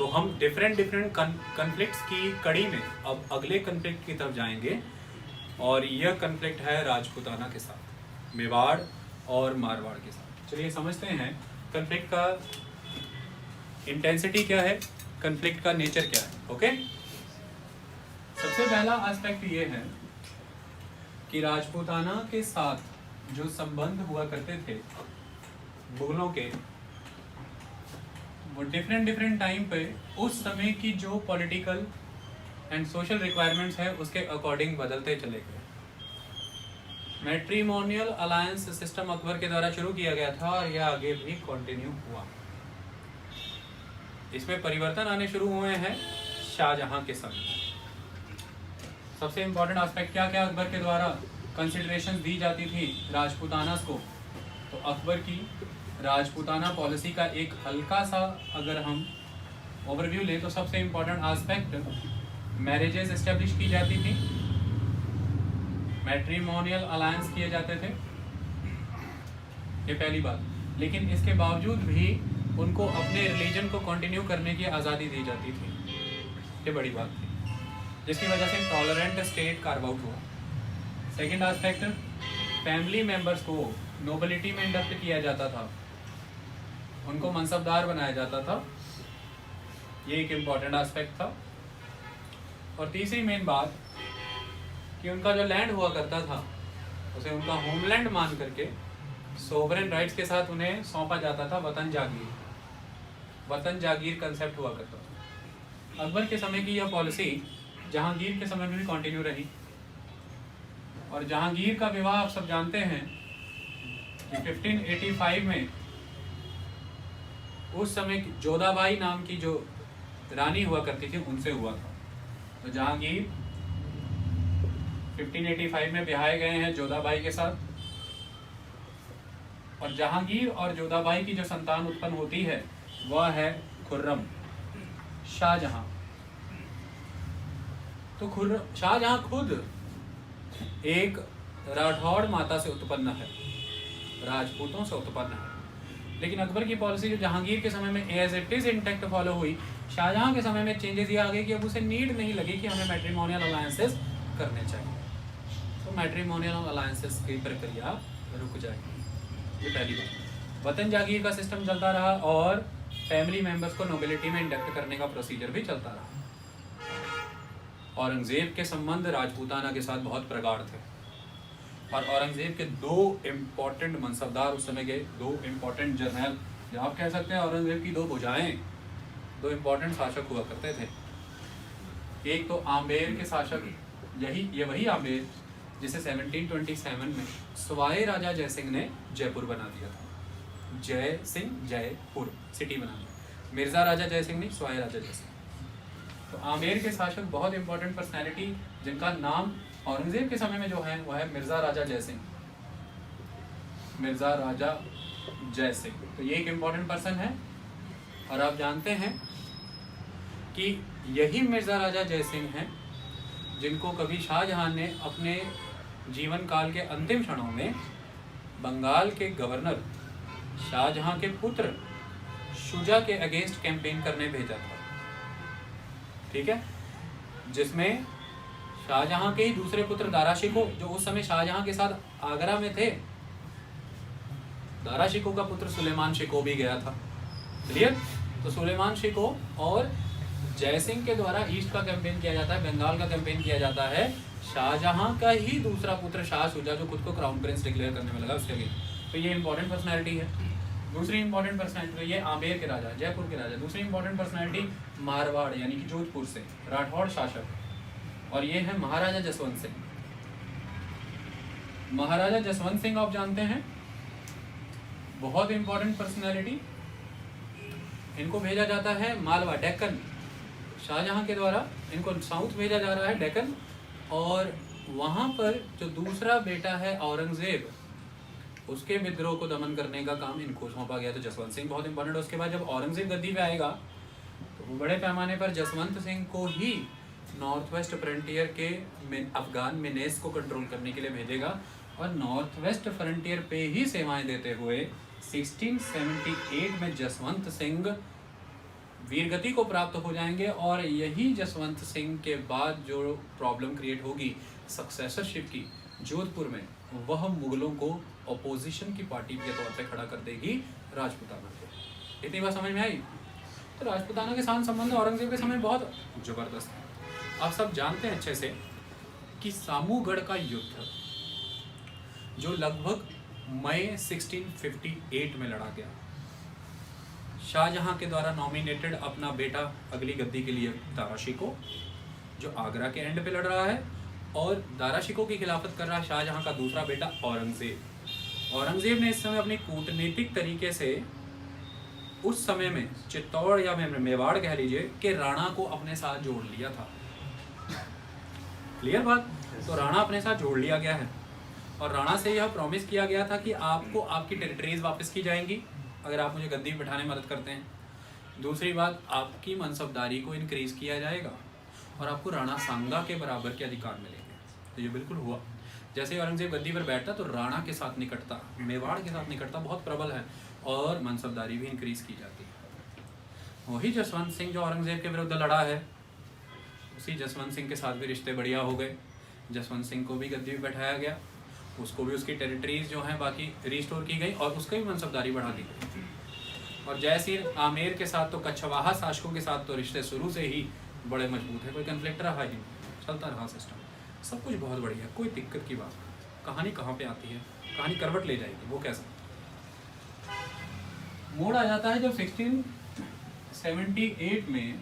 तो हम different different conflicts की कड़ी में अब अगले कन्फ्लिक्ट की तरफ जाएंगे, और यह कन्फ्लिक्ट है राजपूताना के साथ, मेवाड़ और मारवाड़ के साथ। चलिए समझते हैं कन्फ्लिक्ट का इंटेंसिटी क्या है, कन्फ्लिक्ट का नेचर क्या है। ओके, सबसे पहला एस्पेक्ट ये है कि राजपूताना के साथ जो संबंध हुआ करते थे मुगलों के, वो डिफरेंट डिफरेंट टाइम पे उस समय की जो पॉलिटिकल एंड सोशल रिक्वायरमेंट्स है उसके अकॉर्डिंग बदलते चले गए। मैट्रिमोनियल अलायंस सिस्टम अकबर के द्वारा शुरू किया गया था और यह आगे भी कंटिन्यू हुआ। इसमें परिवर्तन आने शुरू हुए हैं शाहजहां के समय। सबसे इंपॉर्टेंट एस्पेक्ट क्या क्या अकबर के द्वारा कंसिडरेशन दी जाती थी राजपूताना को, तो अकबर की राजपूताना पॉलिसी का एक हल्का सा अगर हम ओवरव्यू लें तो सबसे इंपॉर्टेंट एस्पेक्ट मैरिजेस एस्टेब्लिश की जाती थी, मैट्रिमोनियल अलायंस किए जाते थे, ये पहली बात। लेकिन इसके बावजूद भी उनको अपने रिलीजन को कंटिन्यू करने की आज़ादी दी जाती थी, ये बड़ी बात थी, जिसकी वजह से टॉलरेंट स्टेट कार्व आउट हुआ। सेकेंड एस्पेक्ट, फैमिली मेंबर्स को नोबिलिटी में इंडक्ट किया जाता था, उनको मनसबदार बनाया जाता था, ये एक इम्पॉर्टेंट एस्पेक्ट था। और तीसरी मेन बात कि उनका जो लैंड हुआ करता था उसे उनका होमलैंड मान करके सोवरेन राइट्स के साथ उन्हें सौंपा जाता था वतन जागीर। वतन जागीर कंसेप्ट हुआ करता था। अकबर के समय की यह पॉलिसी जहांगीर के समय में भी कंटिन्यू रही, और जहांगीर का विवाह आप सब जानते हैं कि 1585 में उस समय जोधाबाई नाम की जो रानी हुआ करती थी उनसे हुआ था। तो जहांगीर 1585 में ब्याहे गए हैं जोधाबाई के साथ, और जहांगीर और जोधाबाई की जो संतान उत्पन्न होती है वह है खुर्रम, शाहजहां। तो खुर्रम शाहजहां खुद एक राठौड़ माता से उत्पन्न है, राजपूतों से उत्पन्न है। लेकिन अकबर की पॉलिसी जो जहांगीर के समय में as it is intact follow हुई, शाहजहां के समय में चेंजेस ये आ गए कि अब उसे नीड नहीं लगी कि हमें मैट्रिमोनियल अलायंसेस करने चाहिए, तो मैट्रिमोनियल अलायंसेस की प्रक्रिया रुक जाएगी। ये पहली बात। वतन जागीर का सिस्टम चलता रहा और फैमिली मेंबर्स को नोबिलिटी में इंडक्ट करने का प्रोसीजर भी चलता रहा। औरंगजेब के संबंध राजपूताना के साथ बहुत प्रगाढ़ थे, और औरंगजेब के दो इम्पोर्टेंट मनसबदार उस समय के, दो इम्पोर्टेंट जर्नल, आप कह सकते हैं औरंगजेब की दो भुजाएं, दो इम्पोर्टेंट शासक हुआ करते थे। एक तो आम्बेर के शासक, ये वही आम्बेर जिसे 1727 में सवाई राजा जयसिंह ने जयपुर बना दिया था। जय सिंह जयपुर सिटी बना दिया, मिर्जा राजा जयसिंह नहीं, सवाई राजा जयसिंह। तो आमेर के शासक बहुत इंपॉर्टेंट पर्सनैलिटी जिनका नाम औरंगजेब के समय में जो है वह है मिर्जा राजा जयसिंह, मिर्जा राजा जयसिंह। तो ये एक इम्पॉर्टेंट पर्सन है, और आप जानते हैं कि यही मिर्जा राजा जयसिंह हैं जिनको कभी शाहजहां ने अपने जीवन काल के अंतिम क्षणों में बंगाल के गवर्नर शाहजहां के पुत्र शुजा के अगेंस्ट कैंपेन करने भेजा था, ठीक है, जिसमें शाहजहां के ही दूसरे पुत्र दारा शिकोह, जो उस समय शाहजहां के साथ आगरा में थे, दारा शिकोह का पुत्र सुलेमान शिकोह भी गया था। क्लियर? तो सुलेमान शिकोह और जयसिंह के द्वारा ईस्ट का कैंपेन किया जाता है, बंगाल का कैंपेन किया जाता है शाहजहां का ही दूसरा पुत्र शाह शुजा, जो खुद को क्राउन प्रिंस डिक्लेयर करने में लगा उसके लिए। तो ये इंपॉर्टेंट पर्सनैलिटी है। दूसरी इंपॉर्टेंट पर्सनैलिटी तो ये आमेर के राजा, जयपुर के राजा। दूसरी इंपॉर्टेंट पर्सनैलिटी मारवाड़ यानी कि जोधपुर से राठौड़ शासक, और ये है महाराजा जसवंत सिंह। महाराजा जसवंत सिंह आप जानते हैं, बहुत इंपॉर्टेंट पर्सनैलिटी। इनको भेजा जाता है मालवा, डेक्कन, शाहजहां के द्वारा इनको साउथ भेजा जा रहा है, डेक्कन, और वहां पर जो दूसरा बेटा है औरंगजेब, उसके विद्रोह को दमन करने का काम इनको सौंपा गया। तो जसवंत सिंह बहुत इंपॉर्टेंट। उसके बाद जब औरंगजेब गद्दी पे आएगा तो वो बड़े पैमाने पर जसवंत सिंह को ही नॉर्थ वेस्ट फ्रंटियर के अफगान मिनेस को कंट्रोल करने के लिए भेजेगा, और नॉर्थ वेस्ट फ्रंटियर पे ही सेवाएं देते हुए 1678 में जसवंत सिंह वीरगति को प्राप्त हो जाएंगे और यही जसवंत सिंह के बाद जो प्रॉब्लम क्रिएट होगी सक्सेसरशिप की जोधपुर में, वह मुगलों को अपोजिशन की पार्टी के तौर पे खड़ा कर देगी राजपूताना को। इतनी बात समझ में आई? तो राजपूताना के साथ संबंध औरंगजेब के समय बहुत जबरदस्त है। आप सब जानते हैं अच्छे से कि सामूगढ़ का युद्ध जो लगभग मई 1658 में लड़ा गया, शाहजहां के द्वारा नॉमिनेटेड अपना बेटा अगली गद्दी के लिए दारा शिकोह, जो आगरा के एंड पे लड़ रहा है, और दारा शिकोह की खिलाफत कर रहा है शाहजहां का दूसरा बेटा औरंगजेब। औरंगजेब ने इस समय अपनी कूटनीतिक तरीके से उस समय में चित्तौड़ या मेवाड़ कह लीजिए कि राणा को अपने साथ जोड़ लिया था। क्लियर बात? तो राणा अपने साथ जोड़ लिया गया है और राणा से यह प्रॉमिस किया गया था कि आपको आपकी टेरिटरीज वापस की जाएंगी अगर आप मुझे गद्दी बिठाने में मदद करते हैं। दूसरी बात, आपकी मनसबदारी को इनक्रीज किया जाएगा और आपको राणा सांगा के बराबर के अधिकार मिलेंगे। तो ये बिल्कुल हुआ। जैसे ही औरंगजेब गद्दी पर बैठता तो राणा के साथ निकटता, मेवाड़ के साथ निकटता बहुत प्रबल है और मनसबदारी भी इंक्रीज की जाती है। वही जसवंत सिंह जो औरंगजेब के विरुद्ध लड़ा है, उसी जसवंत सिंह के साथ भी रिश्ते बढ़िया हो गए। जसवंत सिंह को भी गद्दी पर बैठाया गया, उसको भी उसकी टेरिटरीज जो हैं बाकी रिस्टोर की गई और उसकी भी मनसबदारी बढ़ा दी गई। और जयसिंह आमेर के साथ तो कछवाहा शासकों के साथ तो रिश्ते शुरू से ही बड़े मजबूत है, कोई कन्फ्लिक्ट रहा ही नहीं, चलता रहा सिस्टम, सब कुछ बहुत बढ़िया, कोई दिक्कत की बात नहीं। कहानी कहाँ पे आती है, कहानी करवट ले जाएगी, वो कैसा मोड़ आ जाता है जब 1678 में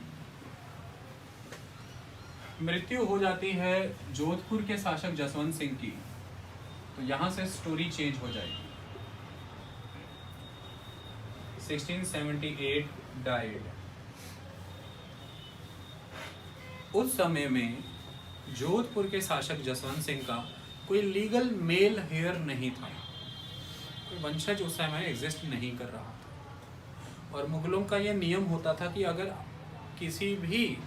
मृत्यु हो जाती है जोधपुर के शासक जसवंत सिंह की, तो यहां से स्टोरी चेंज हो जाएगी। 1678 डाइड। उस समय में जोधपुर के शासक जसवंत सिंह का कोई लीगल मेल हेयर नहीं था, कोई वंशज उस समय एग्जिस्ट नहीं कर रहा था। और मुगलों का यह नियम होता था कि अगर किसी भी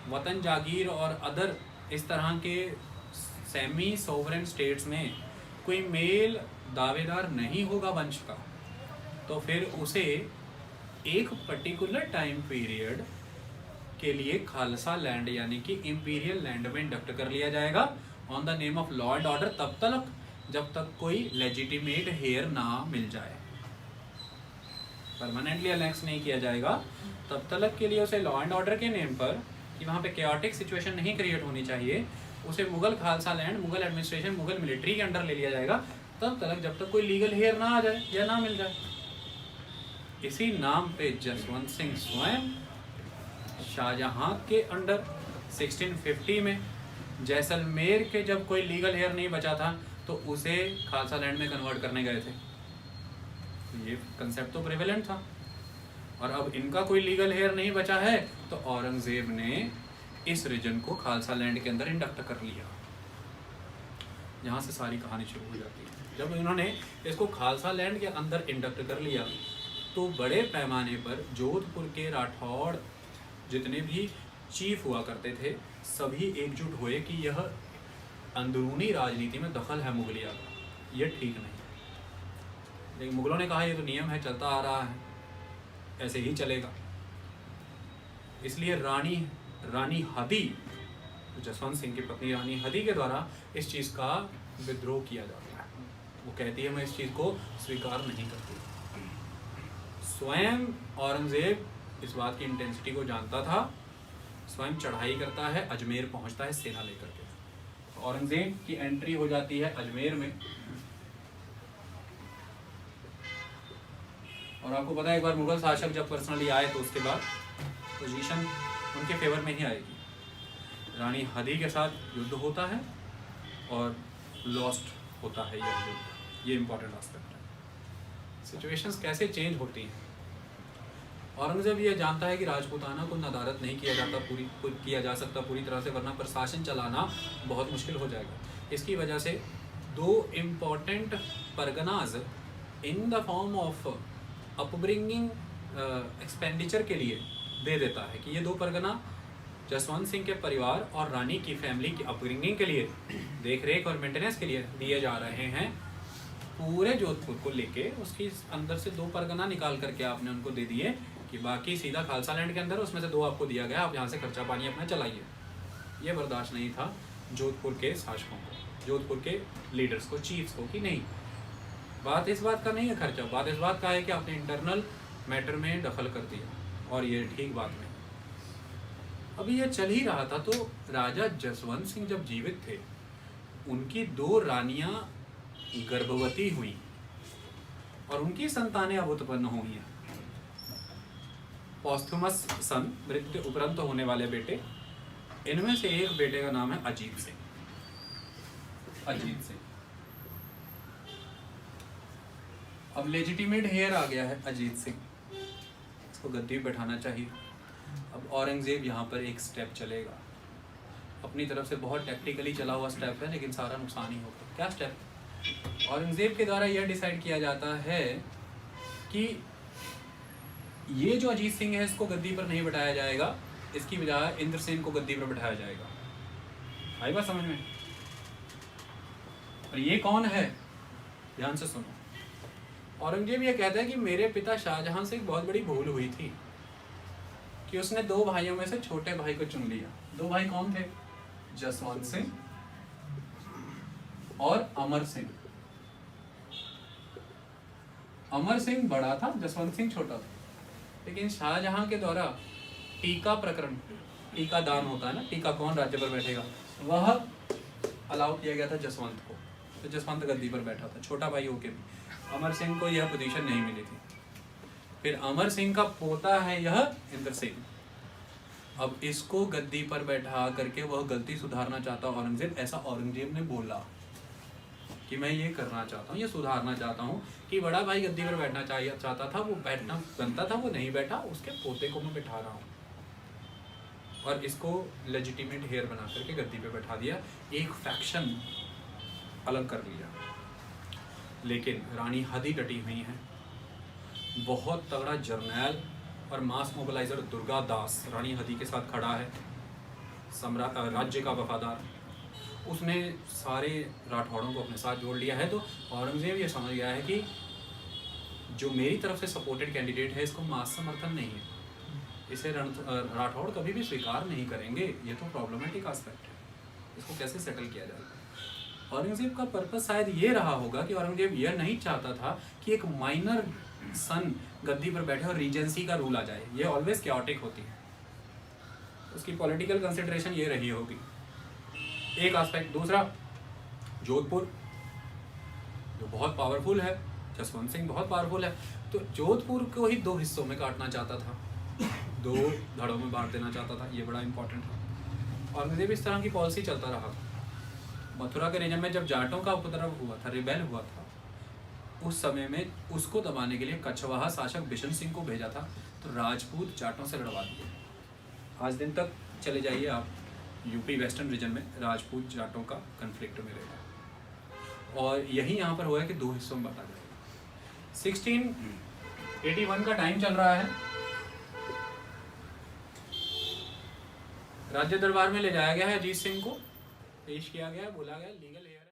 वतन जागीर और अदर इस तरह के सेमी सोवरेन स्टेट्स में कोई मेल दावेदार नहीं होगा वंश का, तो फिर उसे एक पर्टिकुलर टाइम पीरियड के लिए खालसा लैंड यानी कि इंपीरियल लैंड में इंडक्ट कर लिया जाएगा on the name of law and order, तब तक जब तक कोई लेजिटिमेट हेयर ना मिल जाए, परमानेंटली अलेक्स नहीं किया जाएगा, तब तक के लिए उसे लॉ एंड ऑर्डर के नेम पर कि वहाँ पे केओटिक सिचुएशन नहीं क्रिएट होनी चाहिए, उसे Mughal Khalsa land, Mughal administration, Mughal military के अंडर ले लिया जाएगा तब तक जब तक कोई लीगल हेयर ना आ जाए या ना मिल जाए। इसी नाम पे जसवंत सिंह स्वयं शाहजहां के अंडर 1650 में जैसलमेर के जब कोई लीगल हेयर नहीं बचा था तो उसे खालसा लैंड में कन्वर्ट करने गए थे। तो ये कंसेप्ट तो प्रेवेलेंट था और अब इनका कोई लीगल हेयर नहीं बचा है तो औरंगजेब ने इस रीजन को खालसा लैंड के अंदर इंडक्ट कर लिया। यहाँ से सारी कहानी शुरू हो जाती है। जब इन्होंने इसको खालसा लैंड के अंदर इंडक्ट कर लिया तो बड़े पैमाने पर जोधपुर के राठौड़ जितने भी चीफ हुआ करते थे सभी एकजुट हुए कि यह अंदरूनी राजनीति में दखल है मुगलिया का, यह ठीक नहीं। लेकिन मुगलों ने कहा ये तो नियम है, चलता आ रहा है, ऐसे ही चलेगा। इसलिए रानी हदी, जसवंत सिंह की पत्नी रानी हदी के द्वारा इस चीज़ का विद्रोह किया जाता है। वो कहती है मैं इस चीज़ को स्वीकार नहीं करती। स्वयं औरंगजेब इस बात की इंटेंसिटी को जानता था, स्वयं चढ़ाई करता है, अजमेर पहुंचता है सेना लेकर के। औरंगजेब की एंट्री हो जाती है अजमेर में और आपको पता है एक बार मुगल शासक जब पर्सनली आए तो उसके बाद पोजीशन उनके फेवर में ही आएगी। रानी हदी के साथ युद्ध होता है और लॉस्ट होता है यह युद्ध, ये इंपॉर्टेंट एस्पेक्ट है। सिचुएशंस कैसे चेंज होती हैं। औरंगजेब ये जानता है कि राजपूताना को नदारत नहीं किया जा सकता पूरी तरह से, वरना प्रशासन चलाना बहुत मुश्किल हो जाएगा। इसकी वजह से दो इम्पॉर्टेंट परगनाज in the form of upbringing expenditure के लिए दे देता है कि ये दो परगना जसवंत सिंह के परिवार और रानी की फैमिली की अपब्रिंगिंग के लिए, देख रेख और मेंटेनेंस के लिए दिए जा रहे हैं। पूरे जोधपुर को लेके उसकी अंदर से दो परगना निकाल करके आपने उनको दे दिए कि बाकी सीधा खालसा लैंड के अंदर उसमें से 2 आपको दिया गया, आप यहाँ से खर्चा पानी अपना चलाइए। ये बर्दाश्त नहीं था जोधपुर के शासकों को, जोधपुर के लीडर्स को, चीफ्स को, कि नहीं, बात इस बात का नहीं है खर्चा, बात इस बात का है कि आपने इंटरनल मैटर में दखल कर दिया और ये ठीक बात नहीं। अभी ये चल ही रहा था तो राजा जसवंत सिंह जब जीवित थे उनकी 2 रानियां गर्भवती हुई और उनकी संतानें अब उत्पन्न हुई हैं। पॉस्थुमस सन, मृत्यु उपरंत होने वाले बेटे, इनमें से एक बेटे का नाम है अजीत सिंह। अजीत सिंह अब लेजिटिमेट हेयर आ गया है अजीत सिंह, इसको गद्दी पे बैठाना चाहिए। अब औरंगजेब यहाँ पर एक स्टेप चलेगा, अपनी तरफ से बहुत टैक्टिकली चला हुआ स्टेप है लेकिन सारा नुकसान ही होगा। क्या स्टेप? औरंगजेब के द्वारा यह डिसाइड किया जाता है कि ये जो अजीत सिंह है इसको गद्दी पर नहीं बैठाया जाएगा, इसकी बजाय इंद्रसेन को गद्दी पर बैठाया जाएगा। आई बात समझ में? और ये कौन है, ध्यान से सुनो। औरंगजेब ये कहता है कि मेरे पिता शाहजहां से एक बहुत बड़ी भूल हुई थी कि उसने 2 भाइयों में से छोटे भाई को चुन लिया। 2 भाई कौन थे? जसवंत सिंह और अमर सिंह। अमर सिंह बड़ा था, जसवंत सिंह छोटा था। लेकिन शाहजहां के द्वारा टीका प्रकरण, टीका दान होता है ना, टीका कौन राज्य पर बैठेगा, वह अलाउ किया गया था जसवंत को, तो जसवंत गद्दी पर बैठा था छोटा भाई होके भी। अमर सिंह को यह पोजीशन नहीं मिली थी। फिर अमर सिंह का पोता है यह इंद्रसेन, अब इसको गद्दी पर बैठा करके वह गलती सुधारना चाहता औरंगजेब। ऐसा औरंगजेब ने बोला कि मैं ये करना चाहता हूँ, ये सुधारना चाहता हूँ कि बड़ा भाई गद्दी पर बैठना चाहता था, वो बैठना बनता था, वो नहीं बैठा, उसके पोते को मैं बैठा रहा हूँ और इसको लेजिटिमेट हेयर बना करके गद्दी पे बैठा दिया, एक फैक्शन अलग कर लिया। लेकिन रानी हदी डटी हुई हैं, बहुत तगड़ा जर्नैल और मास मोबिलाइजर दुर्गा दास रानी हदी के साथ खड़ा है, राज्य का वफादार। उसने सारे राठौड़ों को अपने साथ जोड़ लिया है। तो औरंगजेब ये समझ गया है कि जो मेरी तरफ से सपोर्टेड कैंडिडेट है इसको मास समर्थन नहीं है, इसे राठौड़ कभी भी स्वीकार नहीं करेंगे, ये तो प्रॉब्लमेटिक एस्पेक्ट है, इसको कैसे सेटल किया जाएगा। औरंगजेब का पर्पस शायद ये रहा होगा कि औरंगजेब यह नहीं चाहता था कि एक माइनर सन गद्दी पर बैठे और रीजेंसी का रूल आ जाए, ये ऑलवेज कैओटिक होती है, उसकी पॉलिटिकल कंसिडरेशन ये रही होगी, एक एस्पेक्ट। दूसरा, जोधपुर जो बहुत पावरफुल है, जसवंत सिंह बहुत पावरफुल है, तो जोधपुर को ही 2 हिस्सों में काटना चाहता था, 2 धड़ों में बांट देना चाहता था, ये बड़ा इंपॉर्टेंट था। औरंगजेब इस तरह की पॉलिसी चलता रहा। मथुरा के रीजन में जब जाटों का उपद्रव हुआ था, रिबेल हुआ था, उस समय में उसको दबाने के लिए कछवाहा शासक बिशन सिंह को भेजा था, तो राजपूत जाटों से लड़वा दिए। आज दिन तक चले जाइए आप यूपी वेस्टर्न रीजन में, राजपूत जाटों का कन्फ्लिक्ट में रहेगा, और यही यहाँ पर हुआ है कि 2 हिस्सों में बांटा जाएगा। 1681 का टाइम चल रहा है, राज्य दरबार में ले जाया गया है अजीत सिंह को, पेश किया गया, बोला गया लीगल हेयर